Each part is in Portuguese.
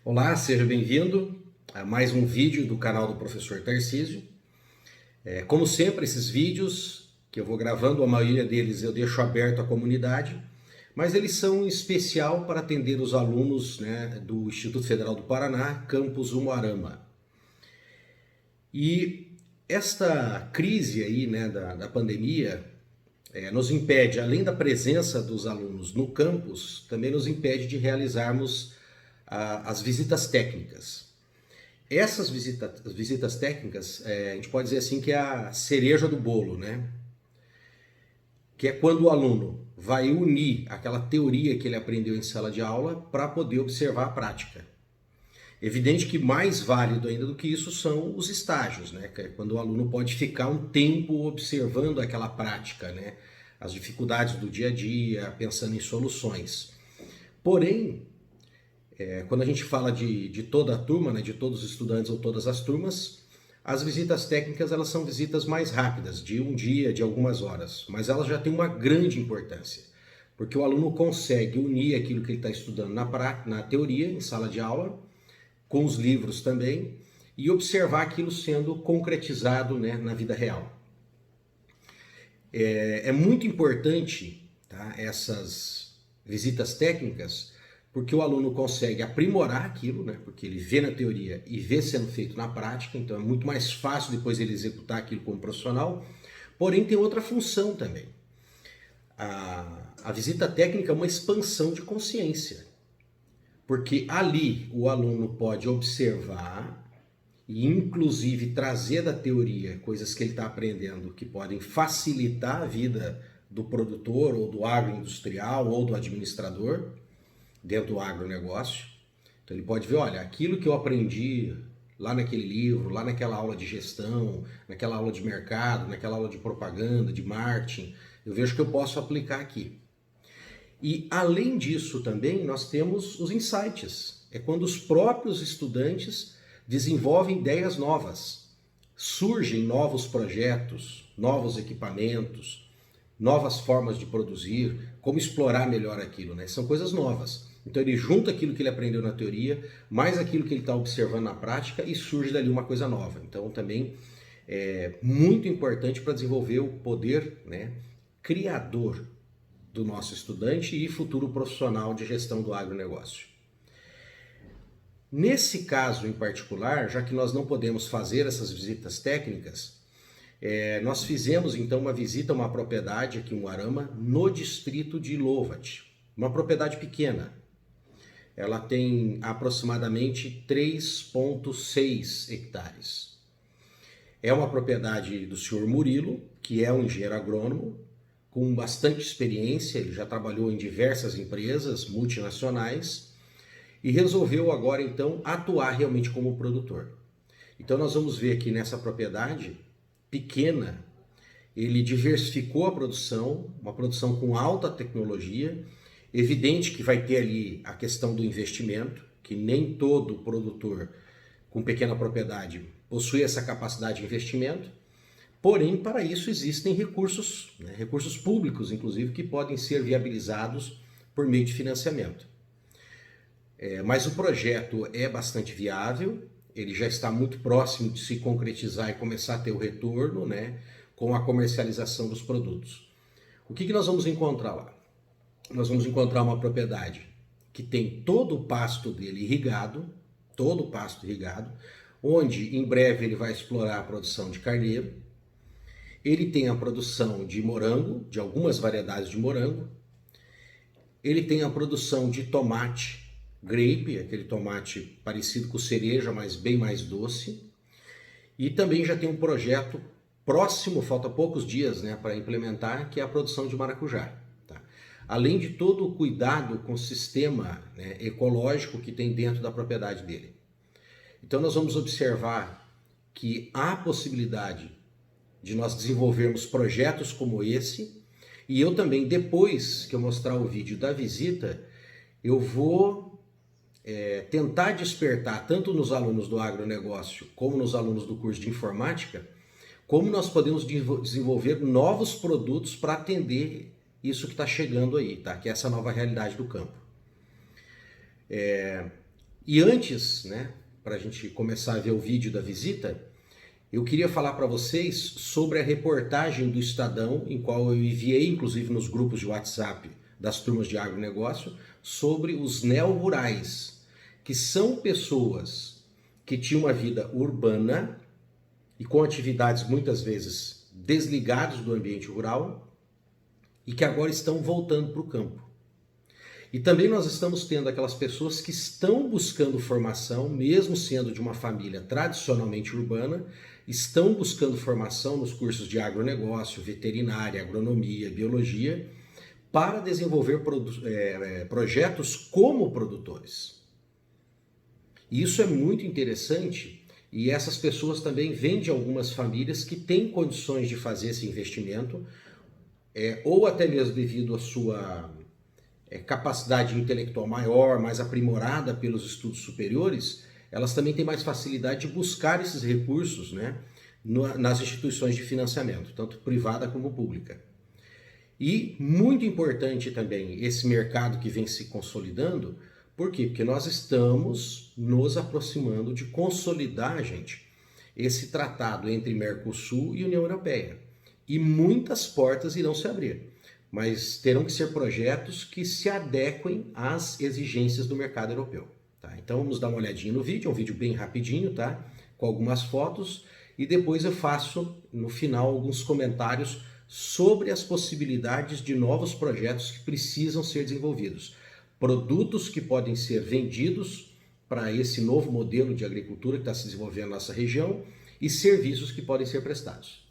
Olá, seja bem-vindo a mais um vídeo do canal do Professor Tarcísio. Como sempre, esses vídeos que eu vou gravando, a maioria deles eu deixo aberto à comunidade, mas eles são em especial para atender os alunos, do Instituto Federal do Paraná, campus Umuarama. E esta crise aí, da pandemia nos impede, além da presença dos alunos no campus, também nos impede de realizarmos as visitas técnicas. Essas visitas técnicas, a gente pode dizer assim que é a cereja do bolo, né? Que é quando o aluno vai unir aquela teoria que ele aprendeu em sala de aula para poder observar a prática. Evidente que mais válido ainda do que isso são os estágios, né? Que é quando o aluno pode ficar um tempo observando aquela prática, né? As dificuldades do dia a dia, pensando em soluções. Porém, quando a gente fala de toda a turma, né, de todos os estudantes ou todas as turmas, as visitas técnicas elas são visitas mais rápidas, de um dia, de algumas horas, mas elas já têm uma grande importância, porque o aluno consegue unir aquilo que ele está estudando na teoria, em sala de aula, com os livros também, e observar aquilo sendo concretizado, né, na vida real. É muito importante, tá, essas visitas técnicas, porque o aluno consegue aprimorar aquilo, né? Porque ele vê na teoria e vê sendo feito na prática, então é muito mais fácil depois ele executar aquilo como profissional. Porém, tem outra função também. A visita técnica é uma expansão de consciência, porque ali o aluno pode observar e inclusive trazer da teoria coisas que ele está aprendendo que podem facilitar a vida do produtor ou do agroindustrial ou do administrador dentro do agronegócio. Então ele pode ver, olha, aquilo que eu aprendi lá naquele livro, lá naquela aula de gestão, naquela aula de mercado, naquela aula de propaganda, de marketing, eu vejo que eu posso aplicar aqui. E além disso também nós temos os insights. É quando os próprios estudantes desenvolvem ideias novas, surgem novos projetos, novos equipamentos, novas formas de produzir, como explorar melhor aquilo, né? São coisas novas. Então ele junta aquilo que ele aprendeu na teoria, mais aquilo que ele está observando na prática e surge dali uma coisa nova. Então também é muito importante para desenvolver o poder, né, criador do nosso estudante e futuro profissional de gestão do agronegócio. Nesse caso em particular, já que nós não podemos fazer essas visitas técnicas, nós fizemos então uma visita a uma propriedade aqui em Umuarama, no distrito de Lovat, uma propriedade pequena. Ela tem aproximadamente 3,6 hectares. É uma propriedade do senhor Murilo, que é um engenheiro agrônomo, com bastante experiência, ele já trabalhou em diversas empresas multinacionais e resolveu agora então atuar realmente como produtor. Então nós vamos ver aqui nessa propriedade pequena, ele diversificou a produção, uma produção com alta tecnologia. Evidente que vai ter ali a questão do investimento, que nem todo produtor com pequena propriedade possui essa capacidade de investimento, porém para isso existem recursos, né, recursos públicos inclusive, que podem ser viabilizados por meio de financiamento. Mas o projeto é bastante viável, ele já está muito próximo de se concretizar e começar a ter o retorno, né, com a comercialização dos produtos. O que nós vamos encontrar lá? Nós vamos encontrar uma propriedade que tem todo o pasto dele irrigado, onde em breve ele vai explorar a produção de carneiro. Ele tem a produção de morango, de algumas variedades de morango. Ele tem a produção de tomate grape, aquele tomate parecido com cereja, mas bem mais doce. E também já tem um projeto próximo, falta poucos dias, né, para implementar, que é a produção de maracujá. Além de todo o cuidado com o sistema, né, ecológico que tem dentro da propriedade dele. Então nós vamos observar que há possibilidade de nós desenvolvermos projetos como esse, e eu também, depois que eu mostrar o vídeo da visita, eu vou tentar despertar, tanto nos alunos do agronegócio, como nos alunos do curso de informática, como nós podemos desenvolver novos produtos para atender isso que está chegando aí, tá? Que é essa nova realidade do campo. E antes, né, para a gente começar a ver o vídeo da visita, eu queria falar para vocês sobre a reportagem do Estadão, em qual eu enviei, inclusive nos grupos de WhatsApp das turmas de agronegócio, sobre os neo-rurais, que são pessoas que tinham uma vida urbana e com atividades muitas vezes desligados do ambiente rural e que agora estão voltando para o campo. E também nós estamos tendo aquelas pessoas que estão buscando formação, mesmo sendo de uma família tradicionalmente urbana, estão buscando formação nos cursos de agronegócio, veterinária, agronomia, biologia, para desenvolver projetos como produtores. E isso é muito interessante, e essas pessoas também vêm de algumas famílias que têm condições de fazer esse investimento, ou até mesmo devido à sua capacidade intelectual maior, mais aprimorada pelos estudos superiores, elas também têm mais facilidade de buscar esses recursos, né, nas instituições de financiamento, tanto privada como pública. E muito importante também esse mercado que vem se consolidando. Por quê? Porque nós estamos nos aproximando de consolidar, gente, esse tratado entre Mercosul e União Europeia. E muitas portas irão se abrir, mas terão que ser projetos que se adequem às exigências do mercado europeu. Tá? Então vamos dar uma olhadinha no vídeo, é um vídeo bem rapidinho, tá? Com algumas fotos, e depois eu faço no final alguns comentários sobre as possibilidades de novos projetos que precisam ser desenvolvidos. Produtos que podem ser vendidos para esse novo modelo de agricultura que está se desenvolvendo na nossa região e serviços que podem ser prestados.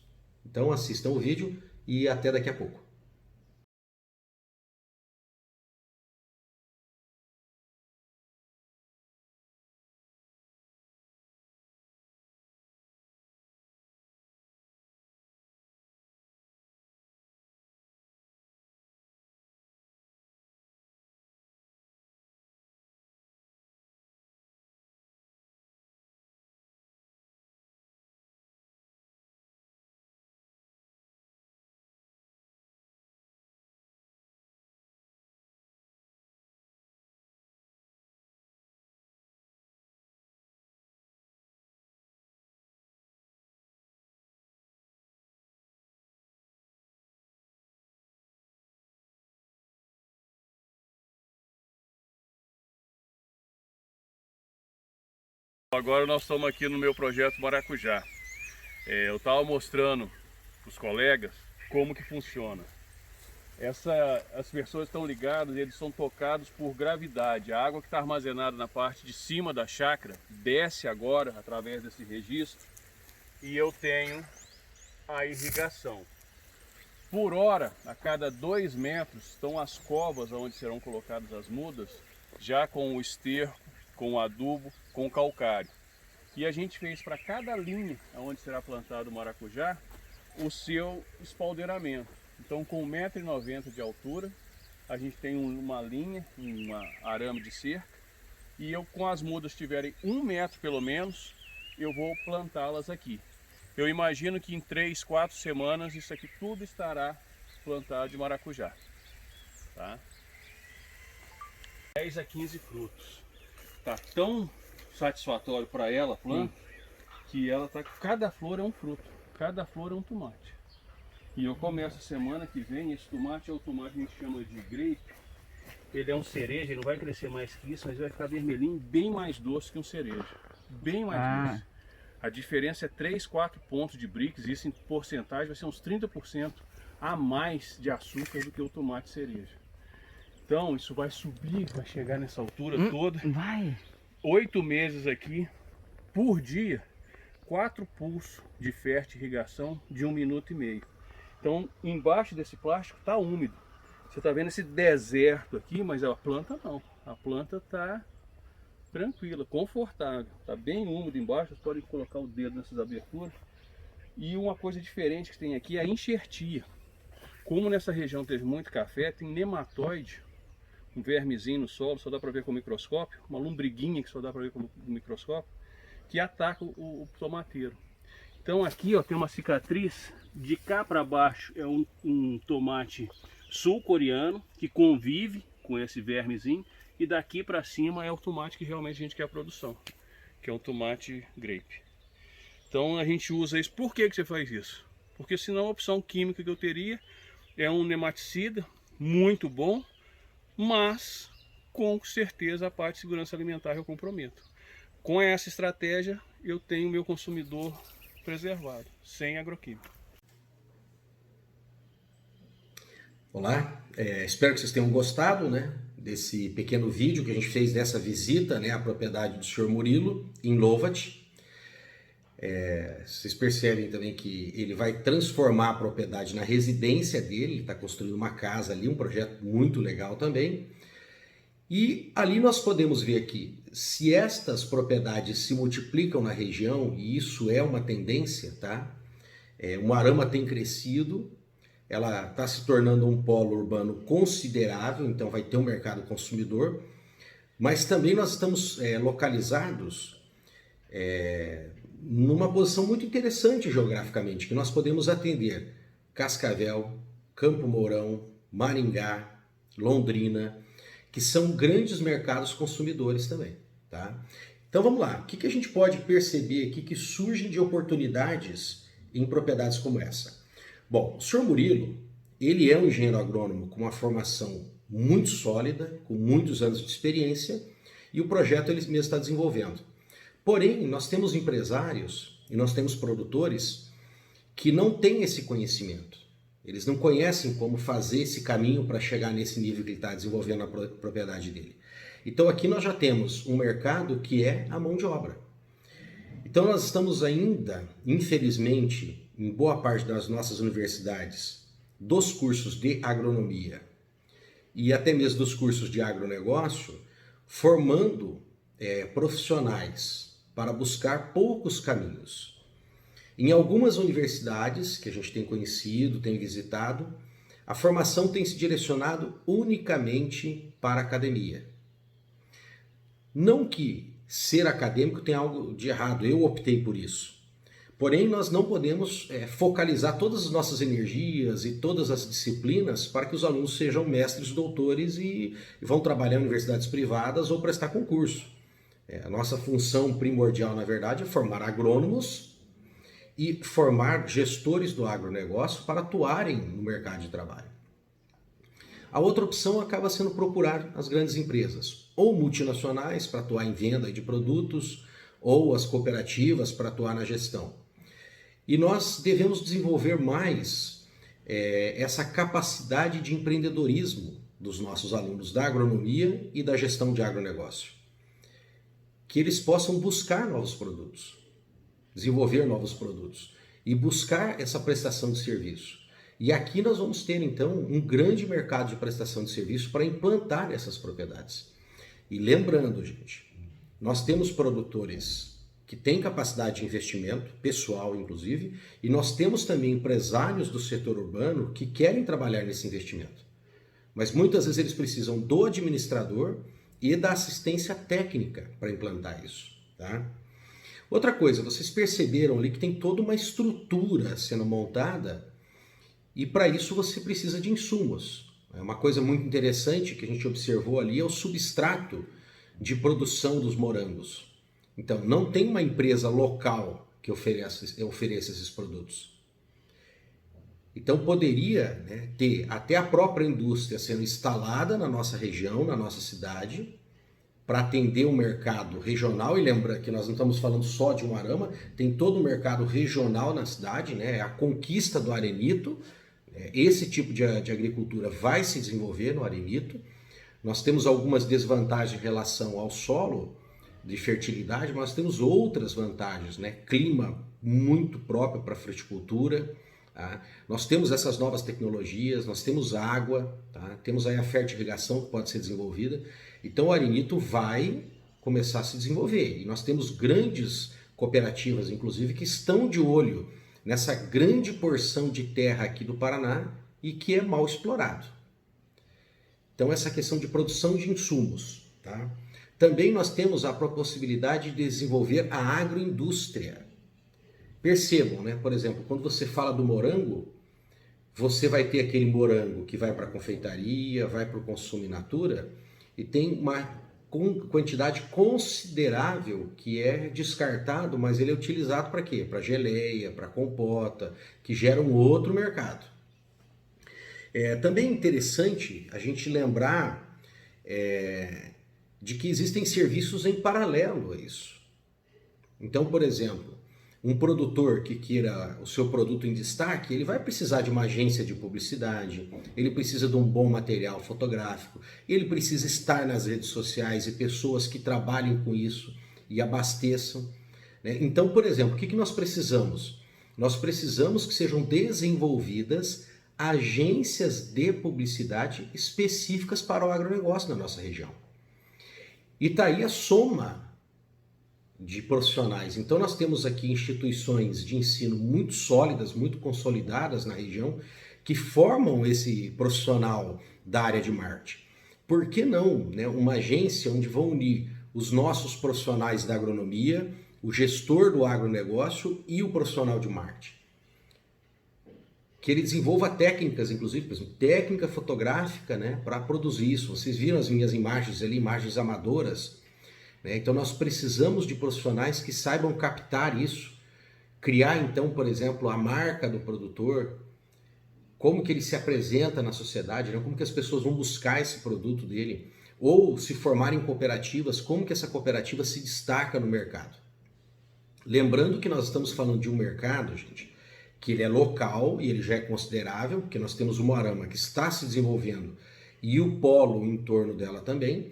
Então assistam o vídeo e até daqui a pouco. Agora nós estamos aqui no meu projeto Maracujá. Eu estava mostrando para os colegas como que funciona. As pessoas estão ligadas, eles são tocados por gravidade. A água que está armazenada na parte de cima da chácara desce agora através desse registro e eu tenho a irrigação. Por hora, a cada 2 metros, estão as covas onde serão colocadas as mudas, já com o esterco, com o adubo, com o calcário. E a gente fez para cada linha onde será plantado o maracujá o seu espaldeiramento. Então, com 1,90 m de altura, a gente tem uma linha, uma arame de cerca, e com as mudas tiverem 1 metro pelo menos, eu vou plantá-las aqui. Eu imagino que em 3, 4 semanas isso aqui tudo estará plantado de maracujá. Tá? 10 a 15 frutos. Tá tão satisfatório para ela a planta que ela tá, cada flor é um fruto, cada flor é um tomate. E eu começo a semana que vem. Esse tomate é o tomate que a gente chama de grape. Ele é um cereja, ele não vai crescer mais que isso, mas vai ficar vermelhinho, bem mais doce que um cereja, bem mais doce. A diferença é 3, 4 pontos de Brix, isso em porcentagem vai ser uns 30% a mais de açúcar do que o tomate cereja. Então isso vai subir, vai chegar nessa altura toda. Vai! 8 meses aqui, por dia, 4 pulsos de fértil irrigação de 1,5 minuto. Então embaixo desse plástico está úmido. Você está vendo esse deserto aqui, mas a planta não. A planta está tranquila, confortável. Está bem úmido embaixo, vocês podem colocar o dedo nessas aberturas. E uma coisa diferente que tem aqui é a enxertia. Como nessa região teve muito café, tem nematóide, um vermezinho no solo, só dá para ver com o microscópio, uma lombriguinha que só dá para ver com o microscópio, que ataca o tomateiro. Então aqui ó, tem uma cicatriz, de cá para baixo é um tomate sul-coreano que convive com esse vermezinho, e daqui para cima é o tomate que realmente a gente quer a produção, que é um tomate grape. Então a gente usa isso. Por que você faz isso? Porque senão a opção química que eu teria é um nematicida muito bom, mas com certeza a parte de segurança alimentar eu comprometo. Com essa estratégia eu tenho meu consumidor preservado, sem agroquímico. Olá, espero que vocês tenham gostado, né, desse pequeno vídeo que a gente fez dessa visita, né, à propriedade do Sr. Murilo, em Lovat. Vocês percebem também que ele vai transformar a propriedade na residência dele, ele está construindo uma casa ali, um projeto muito legal também. E ali nós podemos ver aqui, se estas propriedades se multiplicam na região, e isso é uma tendência, tá? O Moarama tem crescido, ela está se tornando um polo urbano considerável, então vai ter um mercado consumidor, mas também nós estamos localizados numa posição muito interessante geograficamente, que nós podemos atender Cascavel, Campo Mourão, Maringá, Londrina, que são grandes mercados consumidores também, tá? Então vamos lá, o que a gente pode perceber aqui que surgem de oportunidades em propriedades como essa? Bom, o Sr. Murilo, ele é um engenheiro agrônomo com uma formação muito sólida, com muitos anos de experiência, e o projeto ele mesmo está desenvolvendo. Porém, nós temos empresários e nós temos produtores que não têm esse conhecimento. Eles não conhecem como fazer esse caminho para chegar nesse nível que ele está desenvolvendo a propriedade dele. Então aqui nós já temos um mercado que é a mão de obra. Então nós estamos ainda, infelizmente, em boa parte das nossas universidades, dos cursos de agronomia e até mesmo dos cursos de agronegócio, formando profissionais para buscar poucos caminhos. Em algumas universidades que a gente tem conhecido, tem visitado, a formação tem se direcionado unicamente para a academia. Não que ser acadêmico tenha algo de errado, eu optei por isso. Porém, nós não podemos focalizar todas as nossas energias e todas as disciplinas para que os alunos sejam mestres, doutores e vão trabalhar em universidades privadas ou prestar concurso. A nossa função primordial, na verdade, é formar agrônomos e formar gestores do agronegócio para atuarem no mercado de trabalho. A outra opção acaba sendo procurar as grandes empresas, ou multinacionais para atuar em venda de produtos, ou as cooperativas para atuar na gestão. E nós devemos desenvolver mais essa capacidade de empreendedorismo dos nossos alunos da agronomia e da gestão de agronegócio. Que eles possam buscar novos produtos, desenvolver novos produtos e buscar essa prestação de serviço. E aqui nós vamos ter então um grande mercado de prestação de serviço para implantar essas propriedades. E lembrando, gente, nós temos produtores que têm capacidade de investimento, pessoal inclusive, e nós temos também empresários do setor urbano que querem trabalhar nesse investimento. Mas muitas vezes eles precisam do administrador e da assistência técnica para implantar isso, tá? Outra coisa, vocês perceberam ali que tem toda uma estrutura sendo montada e para isso você precisa de insumos. Uma coisa muito interessante que a gente observou ali é o substrato de produção dos morangos. Então, não tem uma empresa local que ofereça esses produtos. Então, poderia ter até a própria indústria sendo instalada na nossa região, na nossa cidade, para atender o mercado regional. E lembra que nós não estamos falando só de Moarama, tem todo o mercado regional na cidade, a conquista do arenito. Esse tipo de agricultura vai se desenvolver no arenito. Nós temos algumas desvantagens em relação ao solo de fertilidade, mas nós temos outras vantagens, clima muito próprio para a fruticultura, tá? Nós temos essas novas tecnologias, nós temos água, tá? Temos aí a fertirrigação que pode ser desenvolvida. Então o arenito vai começar a se desenvolver e nós temos grandes cooperativas, inclusive, que estão de olho nessa grande porção de terra aqui do Paraná e que é mal explorado. Então essa questão de produção de insumos, tá? Também nós temos a possibilidade de desenvolver a agroindústria. Percebam, por exemplo, quando você fala do morango, você vai ter aquele morango que vai para a confeitaria, vai para o consumo in natura, e tem uma quantidade considerável que é descartado, mas ele é utilizado para quê? Para geleia, para compota, que gera um outro mercado. Também é interessante a gente lembrar de que existem serviços em paralelo a isso. Então, por exemplo, um produtor que queira o seu produto em destaque, ele vai precisar de uma agência de publicidade, ele precisa de um bom material fotográfico, ele precisa estar nas redes sociais e pessoas que trabalhem com isso e abasteçam, né? Então, por exemplo, o que nós precisamos? Nós precisamos que sejam desenvolvidas agências de publicidade específicas para o agronegócio na nossa região. E está aí a soma de profissionais. Então nós temos aqui instituições de ensino muito sólidas, muito consolidadas na região, que formam esse profissional da área de marketing. Por que não, né, uma agência onde vão unir os nossos profissionais da agronomia, o gestor do agronegócio e o profissional de marketing? Que ele desenvolva técnicas, inclusive, por exemplo, técnica fotográfica, né, para produzir isso. Vocês viram as minhas imagens ali, imagens amadoras, né? Então nós precisamos de profissionais que saibam captar isso, criar então, por exemplo, a marca do produtor, como que ele se apresenta na sociedade, né? Como que as pessoas vão buscar esse produto dele, ou se formarem em cooperativas, como que essa cooperativa se destaca no mercado. Lembrando que nós estamos falando de um mercado, gente, que ele é local e ele já é considerável, porque nós temos uma Moarama que está se desenvolvendo e o polo em torno dela também,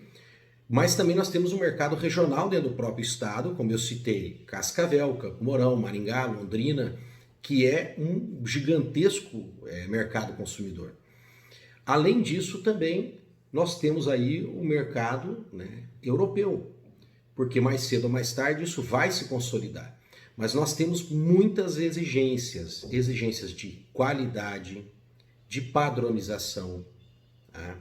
mas também nós temos um mercado regional dentro do próprio estado, como eu citei, Cascavel, Campo Mourão, Maringá, Londrina, que é um gigantesco mercado consumidor. Além disso, também nós temos aí o mercado, né, europeu, porque mais cedo ou mais tarde isso vai se consolidar. Mas nós temos muitas exigências de qualidade, de padronização, tá?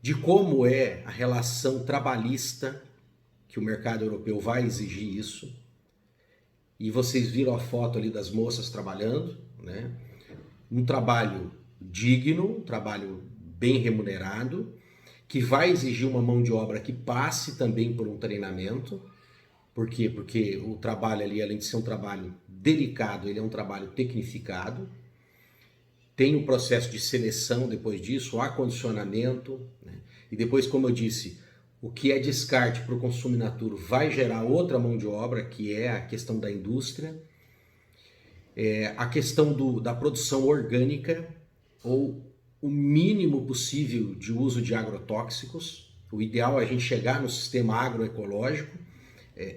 De como é a relação trabalhista, que o mercado europeu vai exigir isso. E vocês viram a foto ali das moças trabalhando, né? Um trabalho digno, um trabalho bem remunerado, que vai exigir uma mão de obra que passe também por um treinamento. Por quê? Porque o trabalho ali, além de ser um trabalho delicado, ele é um trabalho tecnificado. Tem um processo de seleção depois disso, o acondicionamento, né? E depois, como eu disse, o que é descarte para o consumo in natura vai gerar outra mão de obra, que é a questão da indústria, a questão da produção orgânica, ou o mínimo possível de uso de agrotóxicos. O ideal é a gente chegar no sistema agroecológico,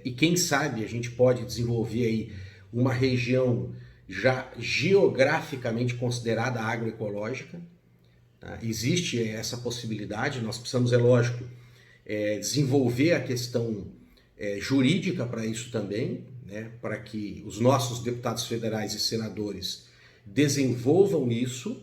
e quem sabe a gente pode desenvolver aí uma região já geograficamente considerada agroecológica. Tá? Existe essa possibilidade, nós precisamos, é lógico, desenvolver a questão jurídica para isso também, né? Para que os nossos deputados federais e senadores desenvolvam isso,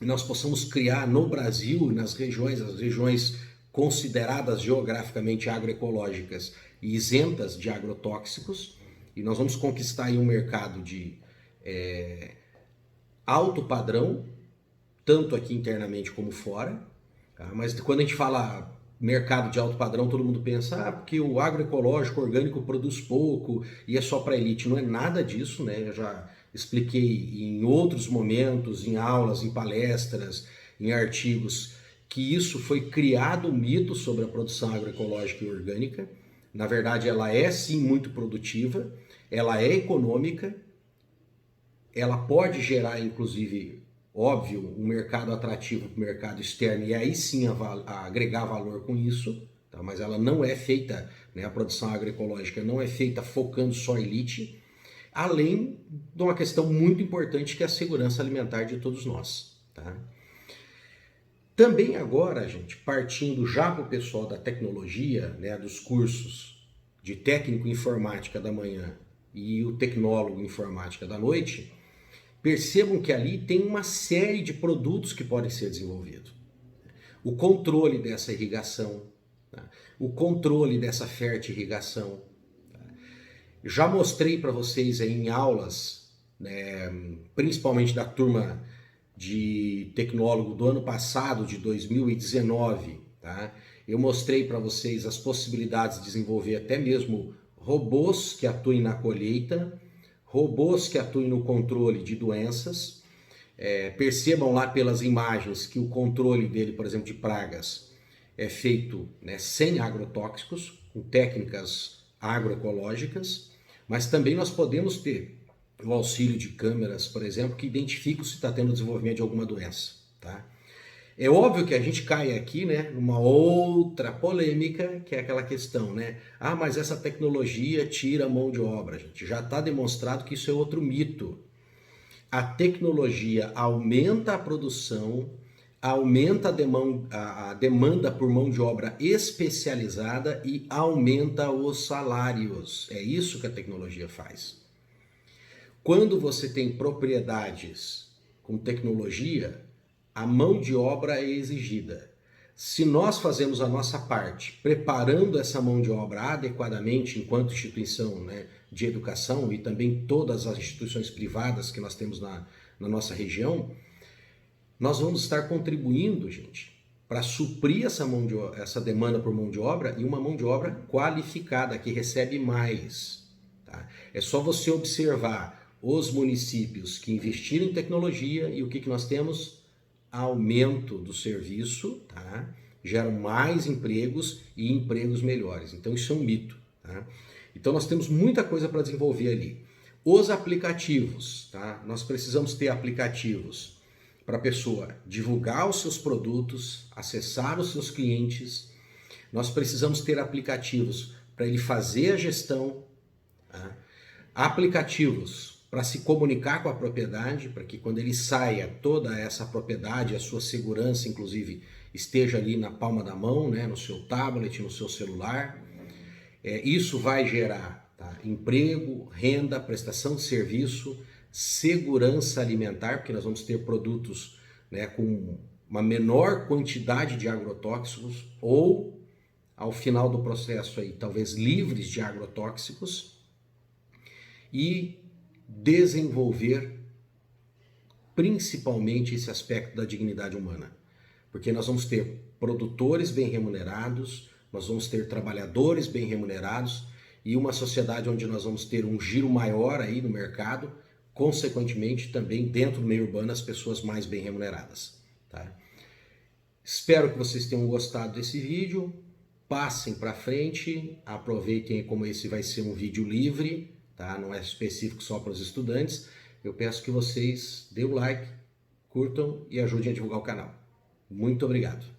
e nós possamos criar no Brasil, nas regiões, as regiões consideradas geograficamente agroecológicas e isentas de agrotóxicos, e nós vamos conquistar aí um mercado de alto padrão, tanto aqui internamente como fora, tá? Mas quando a gente fala mercado de alto padrão, todo mundo pensa, porque o agroecológico orgânico produz pouco e é só para elite. Não é nada disso, né? Eu já expliquei em outros momentos, em aulas, em palestras, em artigos, que isso foi criado um mito sobre a produção agroecológica e orgânica. Na verdade, ela é sim muito produtiva, ela é econômica, ela pode gerar, inclusive, óbvio, um mercado atrativo para o mercado externo e aí sim agregar valor com isso, tá? Mas ela não é feita, né, a produção agroecológica não é feita focando só elite, além de uma questão muito importante que é a segurança alimentar de todos nós, tá? Também agora, gente, partindo já para o pessoal da tecnologia, né, dos cursos de técnico em informática da manhã e o tecnólogo em informática da noite, percebam que ali tem uma série de produtos que podem ser desenvolvidos. O controle dessa irrigação, tá? O controle dessa fertirrigação. Tá? Já mostrei para vocês aí em aulas, né, principalmente da turma de tecnólogo do ano passado, de 2019, tá? Eu mostrei para vocês as possibilidades de desenvolver até mesmo robôs que atuem na colheita, robôs que atuem no controle de doenças. Percebam lá pelas imagens que o controle dele, por exemplo, de pragas, é feito, né, sem agrotóxicos, com técnicas agroecológicas, mas também nós podemos ter o auxílio de câmeras, por exemplo, que identificam se está tendo desenvolvimento de alguma doença, tá? É óbvio que a gente cai aqui, né, numa outra polêmica, que é aquela questão, né? Ah, mas essa tecnologia tira a mão de obra, gente. Já está demonstrado que isso é outro mito. A tecnologia aumenta a produção, aumenta a demanda por mão de obra especializada e aumenta os salários. É isso que a tecnologia faz. Quando você tem propriedades com tecnologia, a mão de obra é exigida. Se nós fazemos a nossa parte, preparando essa mão de obra adequadamente enquanto instituição, né, de educação e também todas as instituições privadas que nós temos na nossa região, nós vamos estar contribuindo, gente, para suprir essa demanda por mão de obra e uma mão de obra qualificada, que recebe mais. Tá? É só você observar os municípios que investiram em tecnologia e o que nós temos? Aumento do serviço, tá? Geram mais empregos e empregos melhores. Então isso é um mito. Tá? Então nós temos muita coisa para desenvolver ali. Os aplicativos, tá? Nós precisamos ter aplicativos para a pessoa divulgar os seus produtos, acessar os seus clientes. Nós precisamos ter aplicativos para ele fazer a gestão, tá? Aplicativos para se comunicar com a propriedade, para que quando ele saia, toda essa propriedade, a sua segurança, inclusive, esteja ali na palma da mão, né, no seu tablet, no seu celular. Isso vai gerar, tá, emprego, renda, prestação de serviço, segurança alimentar, porque nós vamos ter produtos, né, com uma menor quantidade de agrotóxicos ou, ao final do processo, aí, talvez livres de agrotóxicos, e desenvolver principalmente esse aspecto da dignidade humana, porque nós vamos ter produtores bem remunerados, nós vamos ter trabalhadores bem remunerados e uma sociedade onde nós vamos ter um giro maior aí no mercado, consequentemente também dentro do meio urbano as pessoas mais bem remuneradas, tá? Espero que vocês tenham gostado desse vídeo, passem para frente, aproveitem como esse vai ser um vídeo livre, tá? Não é específico só para os estudantes. Eu peço que vocês dêem o like, curtam e ajudem a divulgar o canal. Muito obrigado.